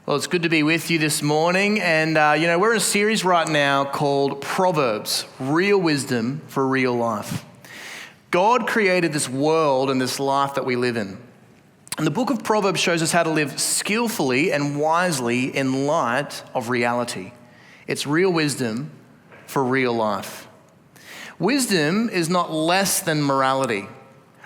Well, it's good to be with you this morning. And, we're in a series right now called Proverbs, Real Wisdom for Real Life. God created this world and this life that we live in. And the book of Proverbs shows us how to live skillfully and wisely in light of reality. It's real wisdom for real life. Wisdom is not less than morality.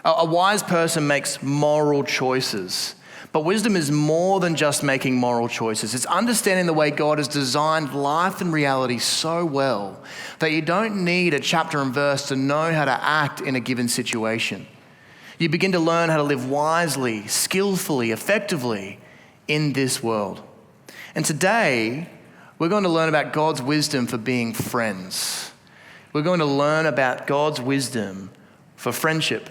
A wise person makes moral choices. But wisdom is more than just making moral choices. It's understanding the way God has designed life and reality so well that you don't need a chapter and verse to know how to act in a given situation. You begin to learn how to live wisely, skillfully, effectively in this world. And today, we're going to learn about God's wisdom for being friends. We're going to learn about God's wisdom for friendship.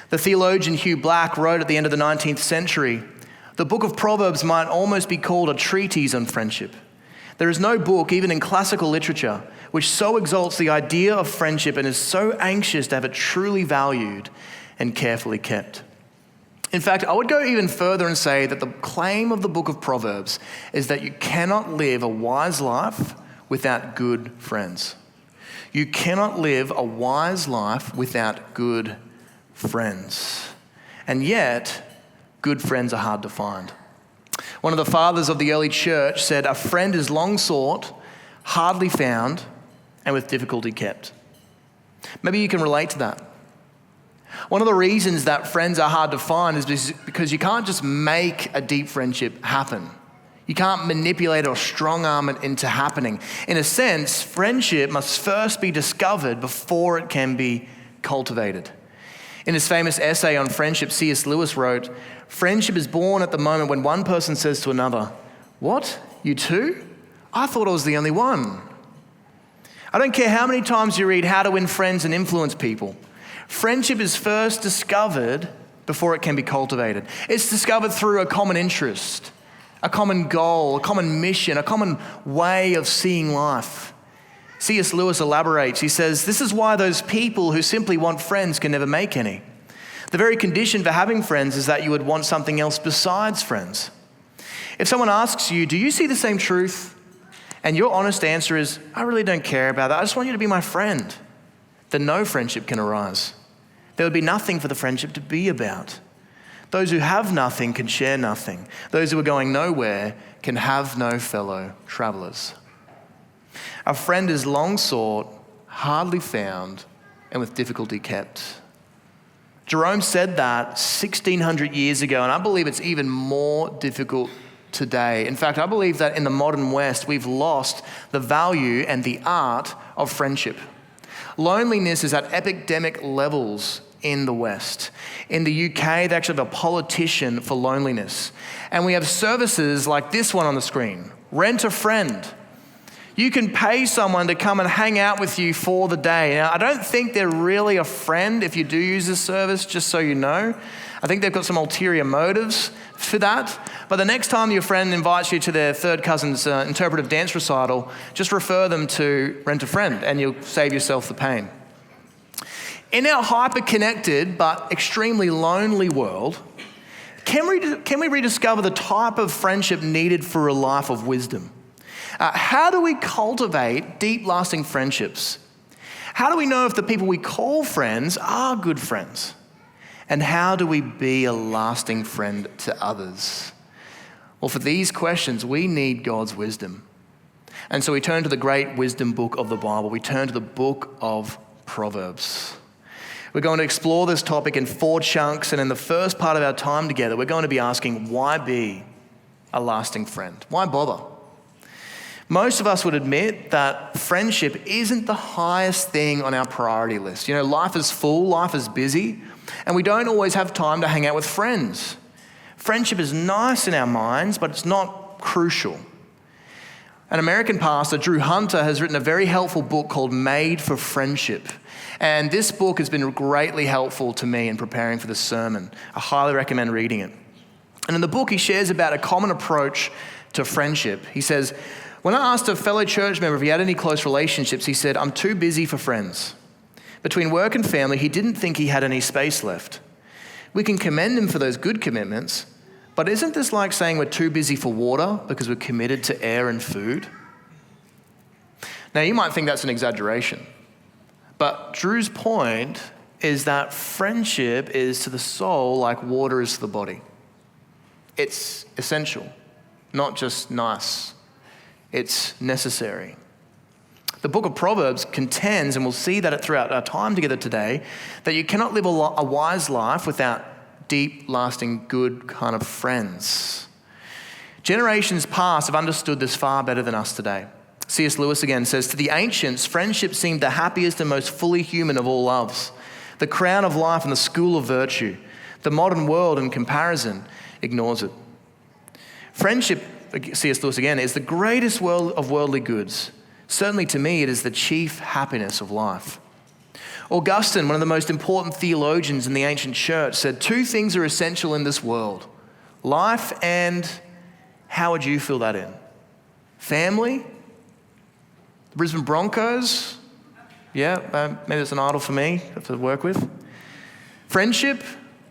The theologian Hugh Black wrote at the end of the 19th century, the book of Proverbs might almost be called a treatise on friendship. There is no book, even in classical literature, which so exalts the idea of friendship and is so anxious to have it truly valued and carefully kept. In fact, I would go even further and say that the claim of the book of Proverbs is that you cannot live a wise life without good friends. You cannot live a wise life without good friends. And yet, good friends are hard to find. One of the fathers of the early church said, "A friend is long sought, hardly found, and with difficulty kept." Maybe you can relate to that. One of the reasons that friends are hard to find is because you can't just make a deep friendship happen. You can't manipulate or strong arm it into happening. In a sense, friendship must first be discovered before it can be cultivated. In his famous essay on friendship, C.S. Lewis wrote, "Friendship is born at the moment when one person says to another, 'What, you too? I thought I was the only one.'" I don't care how many times you read How to Win Friends and Influence People. Friendship is first discovered before it can be cultivated. It's discovered through a common interest, a common goal, a common mission, a common way of seeing life. C.S. Lewis elaborates. He says, "This is why those people who simply want friends can never make any. The very condition for having friends is that you would want something else besides friends. If someone asks you, 'Do you see the same truth?' and your honest answer is, 'I really don't care about that. I just want you to be my friend,' then no friendship can arise. There would be nothing for the friendship to be about. Those who have nothing can share nothing. Those who are going nowhere can have no fellow travelers. A friend is long sought, hardly found, and with difficulty kept." Jerome said that 1,600 years ago, and I believe it's even more difficult today. In fact, I believe that in the modern West, we've lost the value and the art of friendship. Loneliness is at epidemic levels in the West. In the UK, they actually have a politician for loneliness. And we have services like this one on the screen, Rent a Friend. You can pay someone to come and hang out with you for the day. Now, I don't think they're really a friend if you do use this service, just so you know. I think they've got some ulterior motives for that. But the next time your friend invites you to their third cousin's interpretive dance recital, just refer them to Rent a Friend and you'll save yourself the pain. In our hyper-connected but extremely lonely world, can we rediscover the type of friendship needed for a life of wisdom? How do we cultivate deep, lasting friendships? How do we know if the people we call friends are good friends? And how do we be a lasting friend to others? Well, for these questions, we need God's wisdom. And so we turn to the great wisdom book of the Bible. We turn to the book of Proverbs. We're going to explore this topic in 4 chunks. And in the first part of our time together, we're going to be asking, why be a lasting friend? Why bother? Most of us would admit that friendship isn't the highest thing on our priority list. Life is full, life is busy, and we don't always have time to hang out with friends. Friendship is nice in our minds, but it's not crucial. An American pastor, Drew Hunter, has written a very helpful book called Made for Friendship. And this book has been greatly helpful to me in preparing for this sermon. I highly recommend reading it. And in the book, he shares about a common approach to friendship. He says, "When I asked a fellow church member if he had any close relationships, he said, 'I'm too busy for friends.' Between work and family, he didn't think he had any space left. We can commend him for those good commitments, But isn't this like saying we're too busy for water because we're committed to air and food? Now, you might think that's an exaggeration, but Drew's point is that friendship is to the soul like water is to the body. It's essential, not just nice. It's necessary. The book of Proverbs contends, and we'll see that throughout our time together today, that you cannot live a wise life without deep, lasting, good kind of friends. Generations past have understood this far better than us today. C.S. Lewis again says, to the ancients, friendship seemed the happiest and most fully human of all loves, the crown of life and the school of virtue. The modern world, in comparison, ignores it. Friendship, C.S. Lewis again, is the greatest of worldly goods. Certainly to me, it is the chief happiness of life. Augustine, one of the most important theologians in the ancient church, said 2 things are essential in this world: life and, how would you fill that in? Family? The Brisbane Broncos? Yeah, maybe it's an idol for me to work with. Friendship?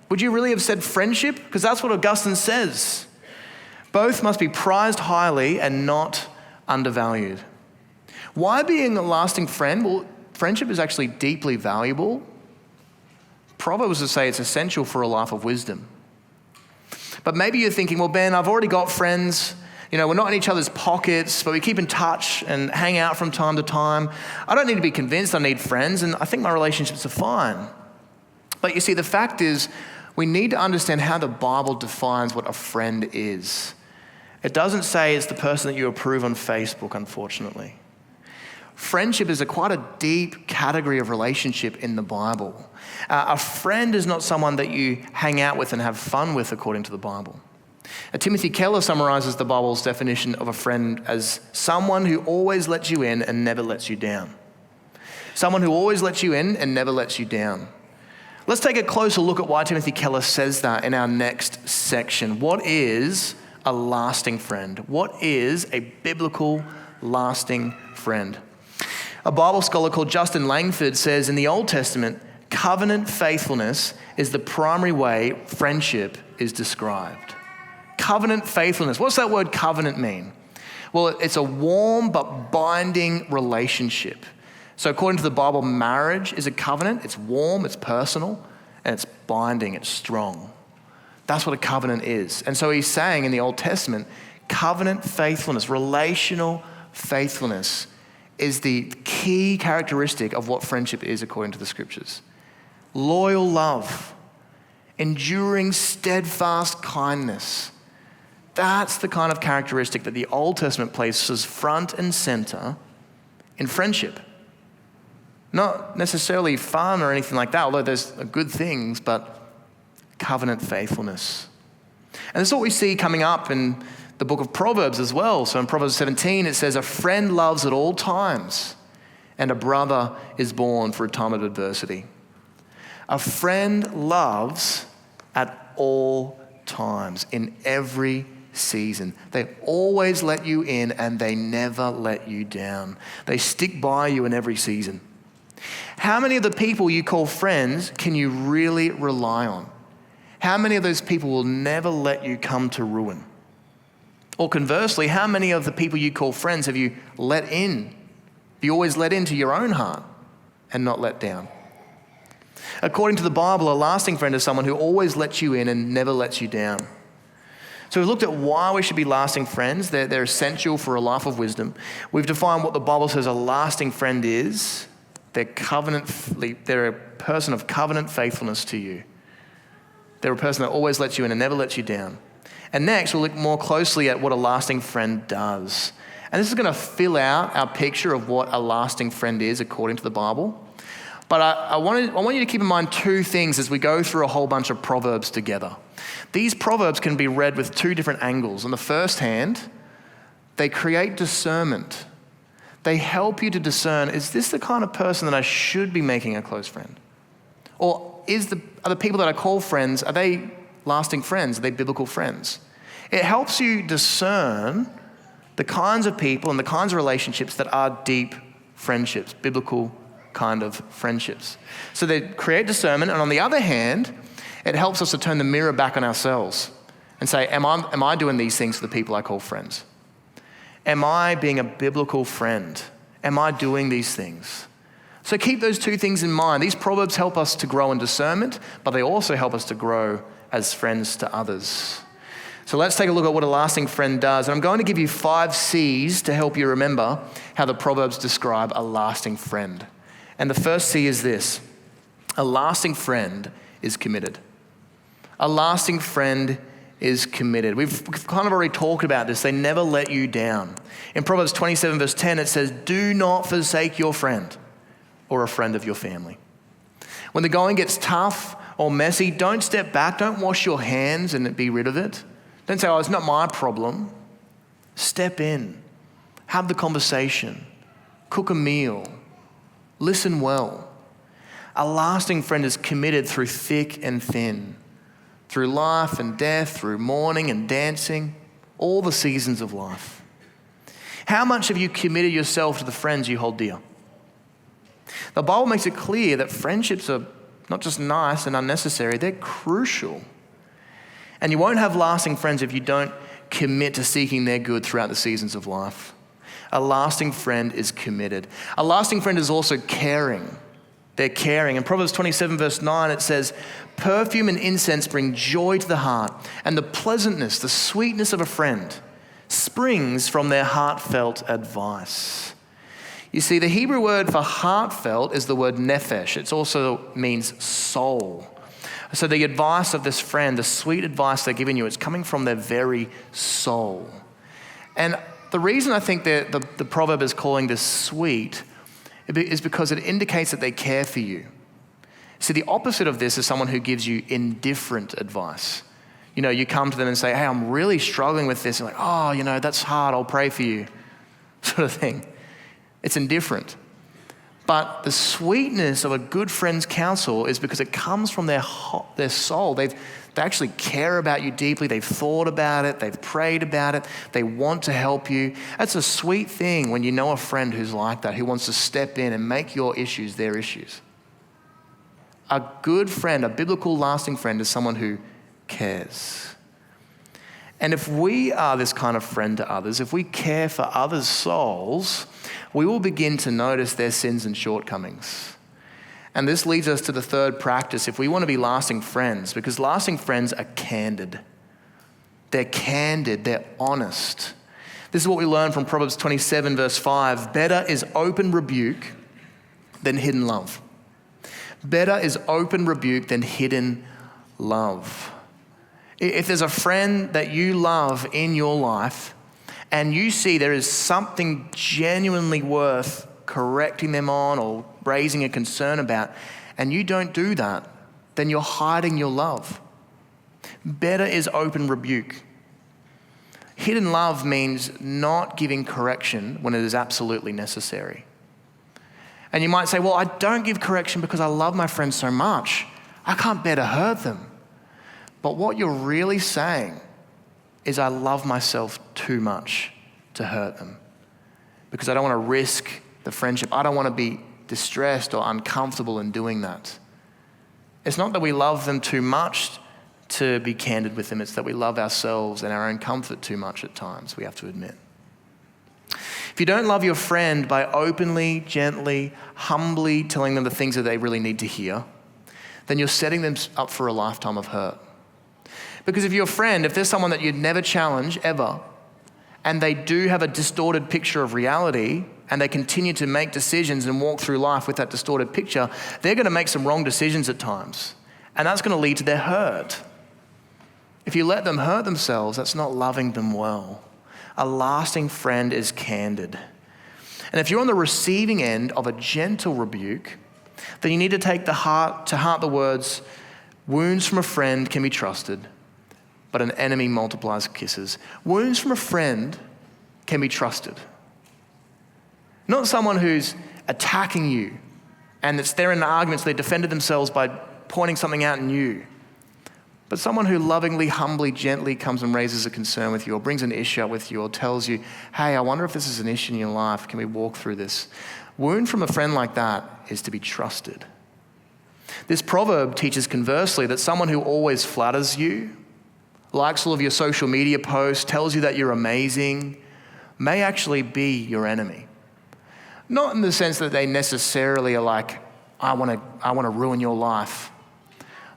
Would you really have said friendship? Because that's what Augustine says. Both must be prized highly and not undervalued. Why being a lasting friend? Well, friendship is actually deeply valuable. Proverbs would say it's essential for a life of wisdom. But maybe you're thinking, well, Ben, I've already got friends. You know, we're not in each other's pockets, but we keep in touch and hang out from time to time. I don't need to be convinced I need friends, and I think my relationships are fine. But you see, the fact is, we need to understand how the Bible defines what a friend is. It doesn't say it's the person that you approve on Facebook, unfortunately. Friendship is quite a deep category of relationship in the Bible. A friend is not someone that you hang out with and have fun with, according to the Bible. Timothy Keller summarizes the Bible's definition of a friend as someone who always lets you in and never lets you down. Someone who always lets you in and never lets you down. Let's take a closer look at why Timothy Keller says that in our next section. What is a lasting friend? What is a biblical lasting friend? A Bible scholar called Justin Langford says in the Old Testament, covenant faithfulness is the primary way friendship is described. Covenant faithfulness. What's that word covenant mean? Well, it's a warm but binding relationship. So according to the Bible, marriage is a covenant. It's warm, it's personal, and it's binding, it's strong. That's what a covenant is. And so he's saying in the Old Testament, covenant faithfulness, relational faithfulness is the key characteristic of what friendship is according to the scriptures. Loyal love, enduring steadfast kindness. That's the kind of characteristic that the Old Testament places front and center in friendship. Not necessarily fun or anything like that, although there's good things, but covenant faithfulness. And this is what we see coming up in the book of Proverbs as well. So in Proverbs 17, it says, a friend loves at all times, and a brother is born for a time of adversity. A friend loves at all times, in every season. They always let you in and they never let you down. They stick by you in every season. How many of the people you call friends can you really rely on? How many of those people will never let you come to ruin? Or conversely, how many of the people you call friends have you let in? Have you always let into your own heart and not let down? According to the Bible, a lasting friend is someone who always lets you in and never lets you down. So we've looked at why we should be lasting friends. They're essential for a life of wisdom. We've defined what the Bible says a lasting friend is. They're a person of covenant faithfulness to you. They're a person that always lets you in and never lets you down. And next, we'll look more closely at what a lasting friend does. And this is going to fill out our picture of what a lasting friend is according to the Bible. But I want you to keep in mind 2 things as we go through a whole bunch of Proverbs together. These Proverbs can be read with 2 different angles. On the first hand, they create discernment. They help you to discern, is this the kind of person that I should be making a close friend? Or are the people that I call friends, are they lasting friends? Are they biblical friends? It helps you discern the kinds of people and the kinds of relationships that are deep friendships, biblical kind of friendships. So they create discernment, and on the other hand, it helps us to turn the mirror back on ourselves and say, am I doing these things for the people I call friends? Am I being a biblical friend? Am I doing these things? So keep those two things in mind. These proverbs help us to grow in discernment, but they also help us to grow as friends to others. So let's take a look at what a lasting friend does. And I'm going to give you 5 C's to help you remember how the Proverbs describe a lasting friend. And the first C is this: a lasting friend is committed. A lasting friend is committed. We've kind of already talked about this. They never let you down. In Proverbs 27 verse 10, it says, "Do not forsake your friend or a friend of your family." When the going gets tough or messy, don't step back. Don't wash your hands and be rid of it. Don't say, "Oh, it's not my problem." Step in. Have the conversation. Cook a meal. Listen well. A lasting friend is committed through thick and thin, through life and death, through mourning and dancing, all the seasons of life. How much have you committed yourself to the friends you hold dear? The Bible makes it clear that friendships are not just nice and unnecessary, they're crucial. And you won't have lasting friends if you don't commit to seeking their good throughout the seasons of life. A lasting friend is committed. A lasting friend is also caring. They're caring. In Proverbs 27 verse 9, it says, "Perfume and incense bring joy to the heart, and the pleasantness, the sweetness of a friend springs from their heartfelt advice." You see, the Hebrew word for heartfelt is the word nephesh. It also means soul. So the advice of this friend, the sweet advice they're giving you, it's coming from their very soul. And the reason I think the proverb is calling this sweet is because it indicates that they care for you. See, the opposite of this is someone who gives you indifferent advice. You know, you come to them and say, "Hey, I'm really struggling with this." And like, "Oh, that's hard. I'll pray for you," sort of thing. It's indifferent. But the sweetness of a good friend's counsel is because it comes from their soul. They actually care about you deeply. They've thought about it. They've prayed about it. They want to help you. That's a sweet thing when you know a friend who's like that, who wants to step in and make your issues their issues. A good friend, a biblical lasting friend, is someone who cares. And if we are this kind of friend to others, if we care for others' souls, we will begin to notice their sins and shortcomings. And this leads us to the third practice if we want to be lasting friends, because lasting friends are candid. They're candid, they're honest. This is what we learn from Proverbs 27 verse 5. "Better is open rebuke than hidden love." Better is open rebuke than hidden love. If there's a friend that you love in your life and you see there is something genuinely worth correcting them on or raising a concern about, and you don't do that, then you're hiding your love. Better is open rebuke. Hidden love means not giving correction when it is absolutely necessary. And you might say, "Well, I don't give correction because I love my friends so much. I can't bear to hurt them." But what you're really saying is, "I love myself too much to hurt them because I don't want to risk the friendship. I don't want to be distressed or uncomfortable in doing that." It's not that we love them too much to be candid with them. It's that we love ourselves and our own comfort too much at times, we have to admit. If you don't love your friend by openly, gently, humbly telling them the things that they really need to hear, then you're setting them up for a lifetime of hurt. Because if you're a friend, if there's someone that you'd never challenge ever, and they do have a distorted picture of reality, and they continue to make decisions and walk through life with that distorted picture, they're going to make some wrong decisions at times. And that's going to lead to their hurt. If you let them hurt themselves, that's not loving them well. A lasting friend is candid. And if you're on the receiving end of a gentle rebuke, then you need to take to heart the words, "Wounds from a friend can be trusted, but an enemy multiplies kisses." Wounds from a friend can be trusted. Not someone who's attacking you and it's they're in arguments, they defended themselves by pointing something out in you. But someone who lovingly, humbly, gently comes and raises a concern with you or brings an issue up with you or tells you, "Hey, I wonder if this is an issue in your life. Can we walk through this?" Wound from a friend like that is to be trusted. This proverb teaches conversely that someone who always flatters you, likes all of your social media posts, tells you that you're amazing, may actually be your enemy. Not in the sense that they necessarily are like, I want to ruin your life,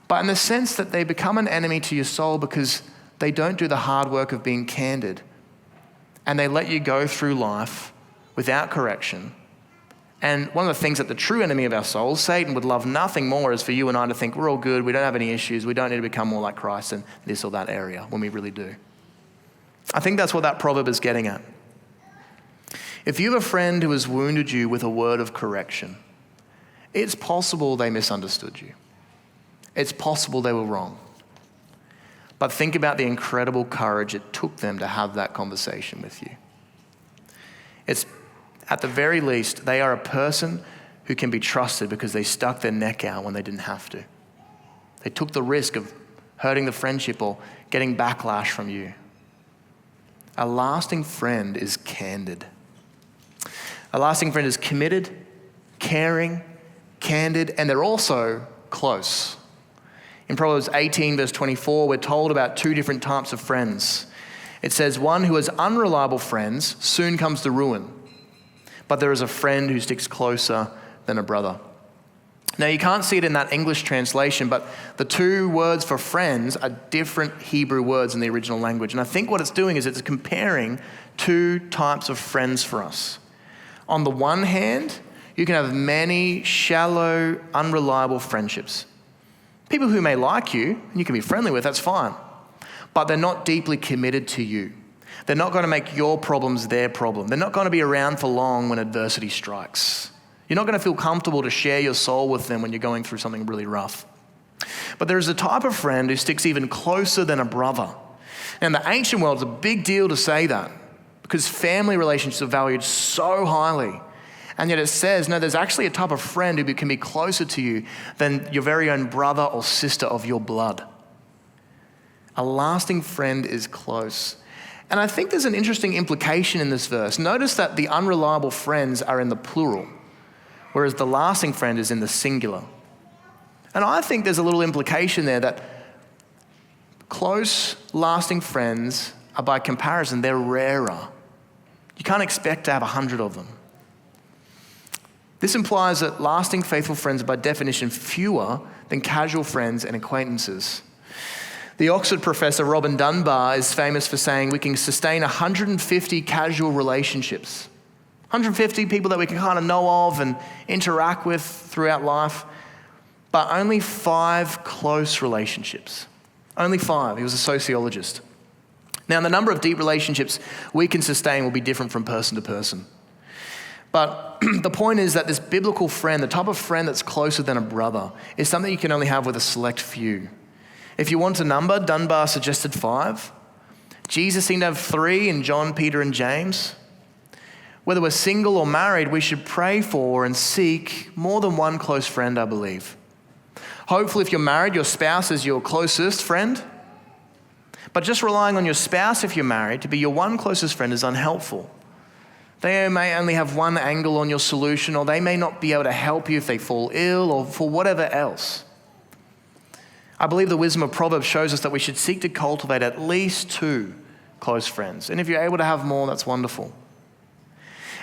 but in the sense that they become an enemy to your soul because they don't do the hard work of being candid, and they let you go through life without correction. And one of the things that the true enemy of our souls, Satan, would love nothing more is for you and I to think we're all good, we don't have any issues, we don't need to become more like Christ in this or that area, when we really do. I think that's what that proverb is getting at. If you have a friend who has wounded you with a word of correction, it's possible they misunderstood you. It's possible they were wrong. But think about the incredible courage it took them to have that conversation with you. It's, at the very least, they are a person who can be trusted because they stuck their neck out when they didn't have to. They took the risk of hurting the friendship or getting backlash from you. A lasting friend is candid. A lasting friend is committed, caring, candid, and they're also close. In Proverbs 18, verse 24, we're told about two different types of friends. It says, one who has unreliable friends soon comes to ruin, but there is a friend who sticks closer than a brother. Now, you can't see it in that English translation, but the two words for friends are different Hebrew words in the original language. And I think what it's doing is it's comparing two types of friends for us. On the one hand, you can have many shallow, unreliable friendships. People who may like you, and you can be friendly with, that's fine. But they're not deeply committed to you. They're not going to make your problems their problem. They're not going to be around for long when adversity strikes. You're not going to feel comfortable to share your soul with them when you're going through something really rough. But there's a type of friend who sticks even closer than a brother. And in the ancient world, it's a big deal to say that because family relationships are valued so highly. And yet it says, no, there's actually a type of friend who can be closer to you than your very own brother or sister of your blood. A lasting friend is close. And I think there's an interesting implication in this verse. Notice that the unreliable friends are in the plural, whereas the lasting friend is in the singular. And I think there's a little implication there that close, lasting friends are, by comparison, they're rarer. You can't expect to have 100 of them. This implies that lasting, faithful friends are by definition fewer than casual friends and acquaintances. The Oxford professor Robin Dunbar is famous for saying we can sustain 150 casual relationships. 150 people that we can kind of know of and interact with throughout life, but only 5 close relationships. Only 5. He was a sociologist. Now, the number of deep relationships we can sustain will be different from person to person. But the point is that this biblical friend, the type of friend that's closer than a brother, is something you can only have with a select few. If you want a number, Dunbar suggested 5. Jesus seemed to have 3 in John, Peter, and James. Whether we're single or married, we should pray for and seek more than one close friend, I believe. Hopefully, if you're married, your spouse is your closest friend. But just relying on your spouse, if you're married, to be your one closest friend is unhelpful. They may only have one angle on your solution, or they may not be able to help you if they fall ill or for whatever else. I believe the wisdom of Proverbs shows us that we should seek to cultivate at least 2 close friends. And if you're able to have more, that's wonderful.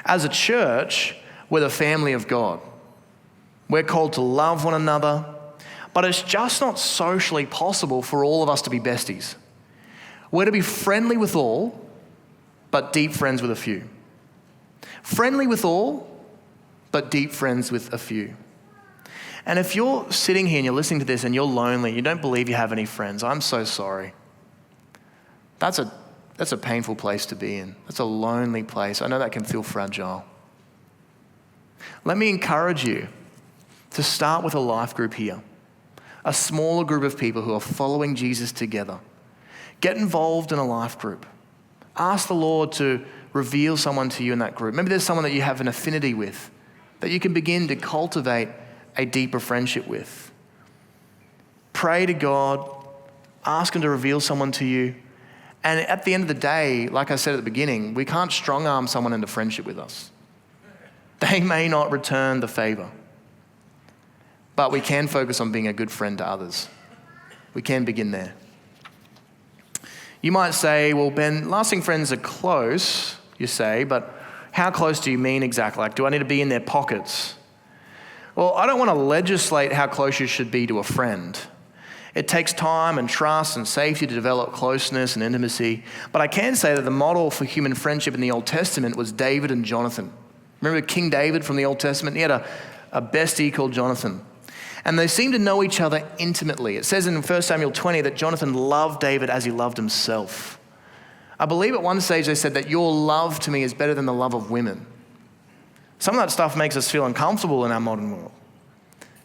As a church, we're the family of God. We're called to love one another, but it's just not socially possible for all of us to be besties. We're to be friendly with all, but deep friends with a few. Friendly with all, but deep friends with a few. And if you're sitting here and you're listening to this and you're lonely, you don't believe you have any friends, I'm so sorry. That's a painful place to be in. That's a lonely place. I know that can feel fragile. Let me encourage you to start with a life group here. A smaller group of people who are following Jesus together. Get involved in a life group. Ask the Lord to reveal someone to you in that group. Maybe there's someone that you have an affinity with, that you can begin to cultivate a deeper friendship with. Pray to God, ask Him to reveal someone to you. And at the end of the day, like I said at the beginning, we can't strong arm someone into friendship with us. They may not return the favor, but we can focus on being a good friend to others. We can begin there. You might say, well, Ben, lasting friends are close, you say, but how close do you mean exactly? Like, do I need to be in their pockets? Well, I don't want to legislate how close you should be to a friend. It takes time and trust and safety to develop closeness and intimacy. But I can say that the model for human friendship in the Old Testament was David and Jonathan. Remember King David from the Old Testament? He had a bestie called Jonathan. And they seemed to know each other intimately. It says in 1 Samuel 20 that Jonathan loved David as he loved himself. I believe at one stage they said that your love to me is better than the love of women. Some of that stuff makes us feel uncomfortable in our modern world.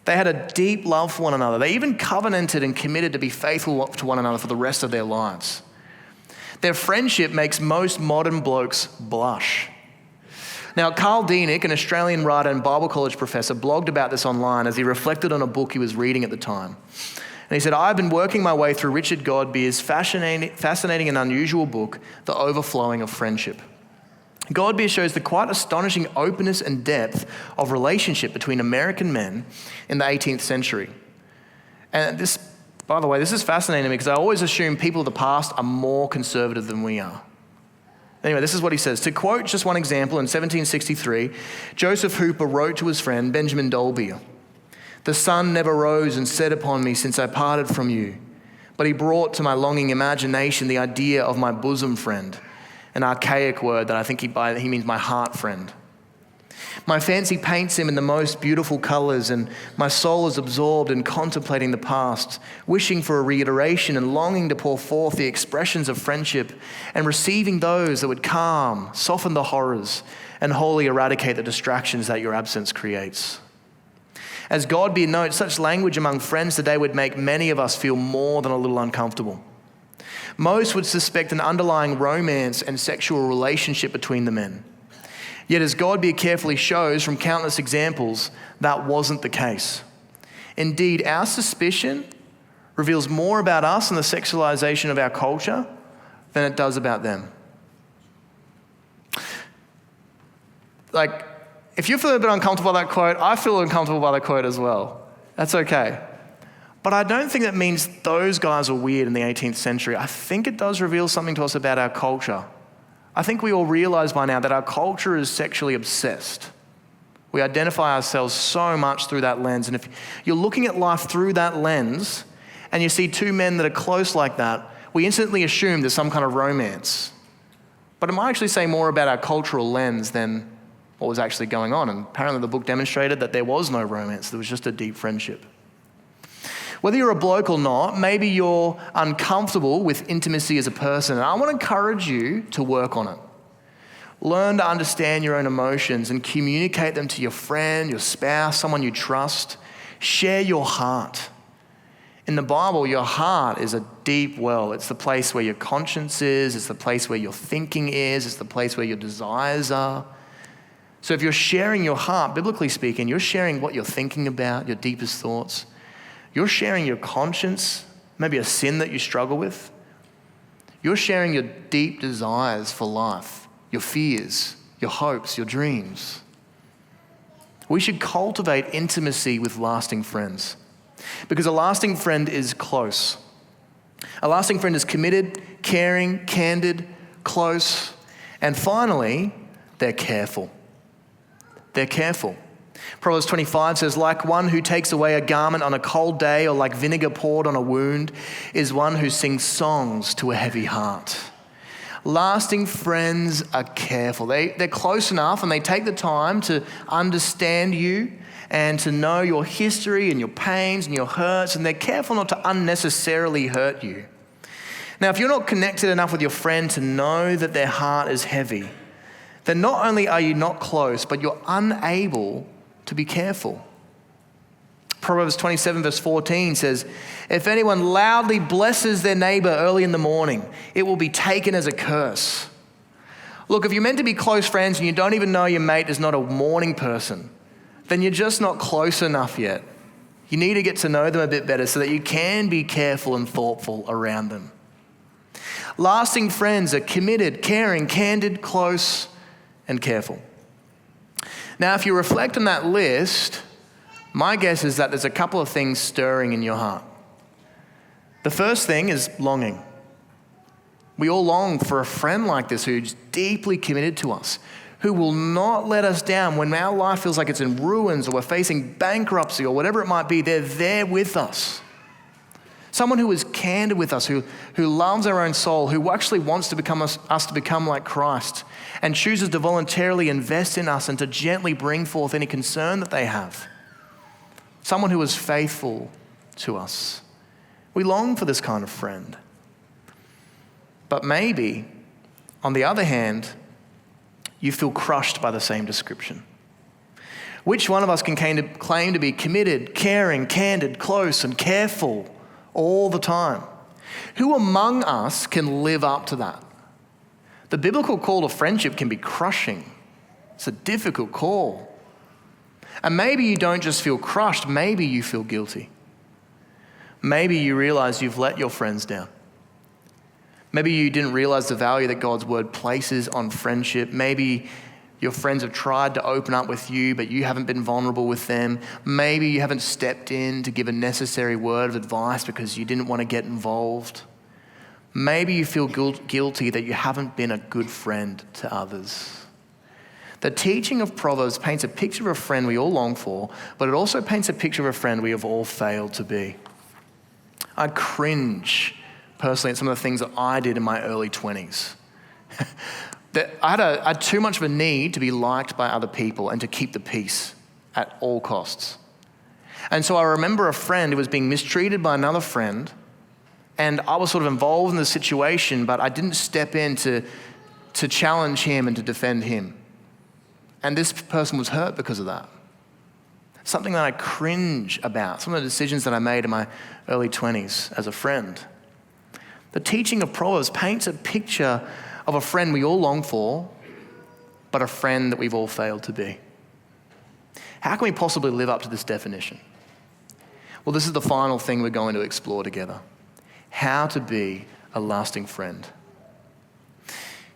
They had a deep love for one another. They even covenanted and committed to be faithful to one another for the rest of their lives. Their friendship makes most modern blokes blush. Now, Carl Dienick, an Australian writer and Bible college professor, blogged about this online as he reflected on a book he was reading at the time. And he said, I've been working my way through Richard Godbeer's fascinating and unusual book, The Overflowing of Friendship. Godbeer shows the quite astonishing openness and depth of relationship between American men in the 18th century. And this, by the way, this is fascinating to me because I always assume people of the past are more conservative than we are. Anyway, this is what he says. To quote just one example, in 1763, Joseph Hooper wrote to his friend Benjamin Dolbear, "The sun never rose and set upon me since I parted from you, but he brought to my longing imagination the idea of my bosom friend," an archaic word that I think he means my heart friend. "My fancy paints him in the most beautiful colors, and my soul is absorbed in contemplating the past, wishing for a reiteration and longing to pour forth the expressions of friendship and receiving those that would calm, soften the horrors, and wholly eradicate the distractions that your absence creates." As Godbeer notes, such language among friends today would make many of us feel more than a little uncomfortable. Most would suspect an underlying romance and sexual relationship between the men. Yet as Godbeer carefully shows from countless examples, that wasn't the case. Indeed, our suspicion reveals more about us and the sexualization of our culture than it does about them. Like, if you feel a bit uncomfortable by that quote, I feel uncomfortable by that quote as well. That's okay. But I don't think that means those guys are weird in the 18th century. I think it does reveal something to us about our culture. I think we all realize by now that our culture is sexually obsessed. We identify ourselves so much through that lens. And if you're looking at life through that lens and you see two men that are close like that, we instantly assume there's some kind of romance. But it might actually say more about our cultural lens than what was actually going on. And apparently the book demonstrated that there was no romance. There was just a deep friendship. Whether you're a bloke or not, maybe you're uncomfortable with intimacy as a person. And I want to encourage you to work on it. Learn to understand your own emotions and communicate them to your friend, your spouse, someone you trust. Share your heart. In the Bible, your heart is a deep well. It's the place where your conscience is. It's the place where your thinking is. It's the place where your desires are. So if you're sharing your heart, biblically speaking, you're sharing what you're thinking about, your deepest thoughts. You're sharing your conscience, maybe a sin that you struggle with. You're sharing your deep desires for life, your fears, your hopes, your dreams. We should cultivate intimacy with lasting friends because a lasting friend is close. A lasting friend is committed, caring, candid, close, and finally, they're careful. They're careful. Proverbs 25 says, like one who takes away a garment on a cold day or like vinegar poured on a wound is one who sings songs to a heavy heart. Lasting friends are careful. They're close enough and they take the time to understand you and to know your history and your pains and your hurts, and they're careful not to unnecessarily hurt you. Now, if you're not connected enough with your friend to know that their heart is heavy, then not only are you not close, but you're unable to be careful. Proverbs 27 verse 14 says, if anyone loudly blesses their neighbor early in the morning, it will be taken as a curse. Look, if you're meant to be close friends and you don't even know your mate is not a morning person, then you're just not close enough yet. You need to get to know them a bit better so that you can be careful and thoughtful around them. Lasting friends are committed, caring, candid, close, and careful. Now, if you reflect on that list, my guess is that there's a couple of things stirring in your heart. The first thing is longing. We all long for a friend like this who's deeply committed to us, who will not let us down when our life feels like it's in ruins or we're facing bankruptcy or whatever it might be. They're there with us. Someone who is candid with us, who loves our own soul, who actually wants to become us to become like Christ and chooses to voluntarily invest in us and to gently bring forth any concern that they have. Someone who is faithful to us. We long for this kind of friend. But maybe, on the other hand, you feel crushed by the same description. Which one of us can claim to be committed, caring, candid, close, and careful all the time? Who among us can live up to that? The biblical call to friendship can be crushing. It's a difficult call. And maybe you don't just feel crushed, maybe you feel guilty. Maybe you realize you've let your friends down. Maybe you didn't realize the value that God's word places on friendship. Maybe your friends have tried to open up with you, but you haven't been vulnerable with them. Maybe you haven't stepped in to give a necessary word of advice because you didn't want to get involved. Maybe you feel guilty that you haven't been a good friend to others. The teaching of Proverbs paints a picture of a friend we all long for, but it also paints a picture of a friend we have all failed to be. I cringe personally at some of the things that I did in my early 20s. That I had too much of a need to be liked by other people and to keep the peace at all costs. And so I remember a friend who was being mistreated by another friend, and I was sort of involved in the situation, but I didn't step in to challenge him and to defend him. And this person was hurt because of that. Something that I cringe about, some of the decisions that I made in my early 20s as a friend. The teaching of Proverbs paints a picture of a friend we all long for, but a friend that we've all failed to be. How can we possibly live up to this definition? Well, this is the final thing we're going to explore together. How to be a lasting friend.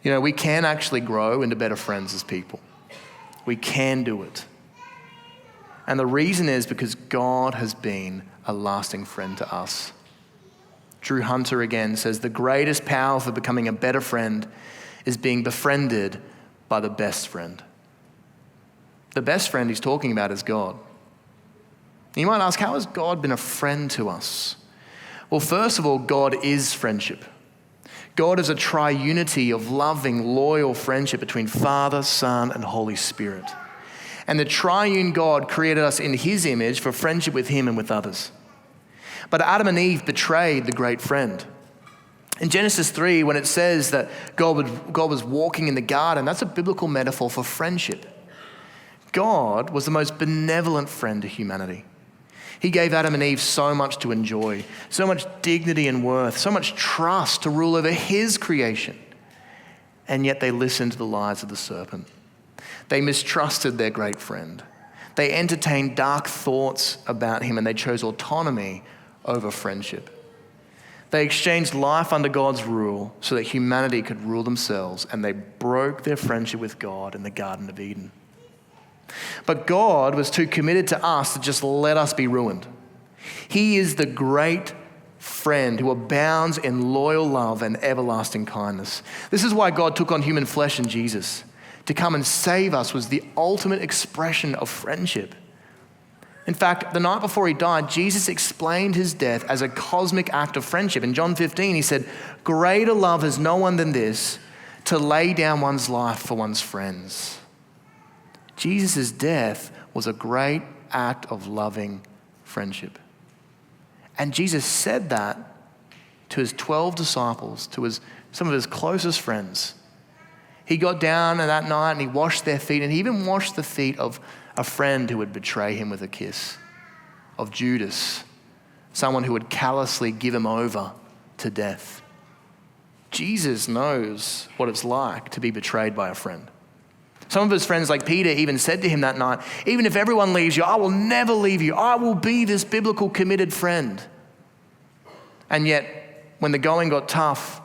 You know, we can actually grow into better friends as people. We can do it. And the reason is because God has been a lasting friend to us. Drew Hunter again says, the greatest power for becoming a better friend is being befriended by the best friend. The best friend he's talking about is God. You might ask, how has God been a friend to us? Well, first of all, God is friendship. God is a triunity of loving, loyal friendship between Father, Son, and Holy Spirit. And the triune God created us in his image for friendship with him and with others. But Adam and Eve betrayed the great friend. In Genesis 3, when it says that God was walking in the garden, that's a biblical metaphor for friendship. God was the most benevolent friend to humanity. He gave Adam and Eve so much to enjoy, so much dignity and worth, so much trust to rule over his creation. And yet they listened to the lies of the serpent. They mistrusted their great friend. They entertained dark thoughts about him, and they chose autonomy over friendship. They exchanged life under God's rule so that humanity could rule themselves, and they broke their friendship with God in the Garden of Eden. But God was too committed to us to just let us be ruined. He is the great friend who abounds in loyal love and everlasting kindness. This is why God took on human flesh in Jesus. To come and save us was the ultimate expression of friendship. In fact, the night before he died, Jesus explained his death as a cosmic act of friendship. In John 15, he said, "Greater love has no one than this, to lay down one's life for one's friends." Jesus' death was a great act of loving friendship. And Jesus said that to his 12 disciples, to some of his closest friends. He got down that night and he washed their feet, and he even washed the feet of a friend who would betray him with a kiss, of Judas, someone who would callously give him over to death. Jesus knows what it's like to be betrayed by a friend. Some of his friends, like Peter, even said to him that night, "Even if everyone leaves you, I will never leave you. I will be this biblical committed friend." And yet, when the going got tough,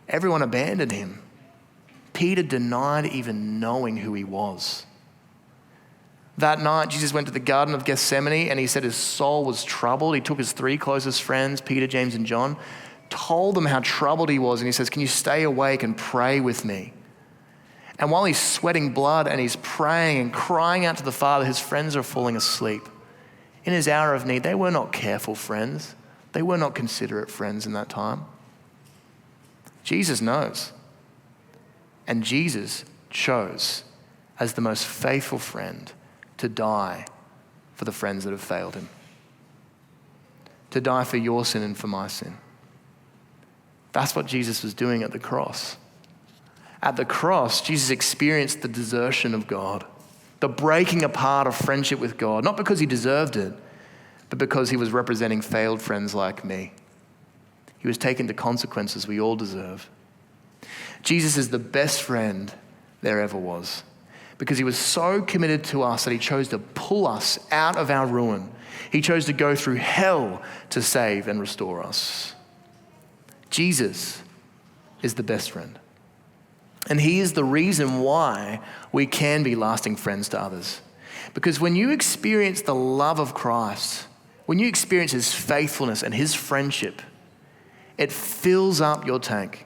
everyone abandoned him. Peter denied even knowing who he was. That night, Jesus went to the Garden of Gethsemane, and he said his soul was troubled. He took his 3 closest friends, Peter, James, and John, told them how troubled he was, and he says, can you stay awake and pray with me? And while he's sweating blood and he's praying and crying out to the Father, his friends are falling asleep. In his hour of need, they were not careful friends. They were not considerate friends in that time. Jesus knows. And Jesus chose, as the most faithful friend, to die for the friends that have failed him. To die for your sin and for my sin. That's what Jesus was doing at the cross. At the cross, Jesus experienced the desertion of God, the breaking apart of friendship with God, not because he deserved it, but because he was representing failed friends like me. He was taking the consequences we all deserve. Jesus is the best friend there ever was, because he was so committed to us that he chose to pull us out of our ruin. He chose to go through hell to save and restore us. Jesus is the best friend. And he is the reason why we can be lasting friends to others. Because when you experience the love of Christ, when you experience his faithfulness and his friendship, it fills up your tank.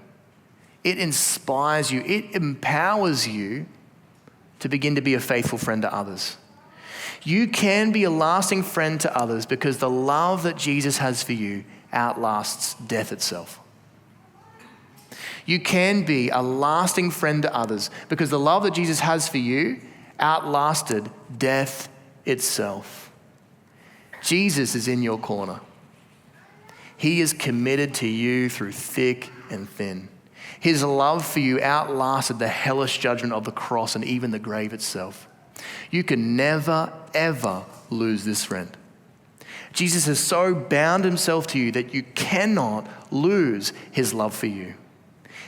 It inspires you. It empowers you to begin to be a faithful friend to others. You can be a lasting friend to others because the love that Jesus has for you outlasts death itself. You can be a lasting friend to others because the love that Jesus has for you outlasted death itself. Jesus is in your corner. He is committed to you through thick and thin. His love for you outlasted the hellish judgment of the cross and even the grave itself. You can never, ever lose this friend. Jesus has so bound himself to you that you cannot lose his love for you.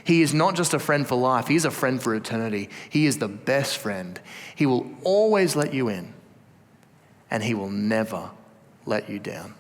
He is not just a friend for life, he is a friend for eternity. He is the best friend. He will always let you in, and he will never let you down.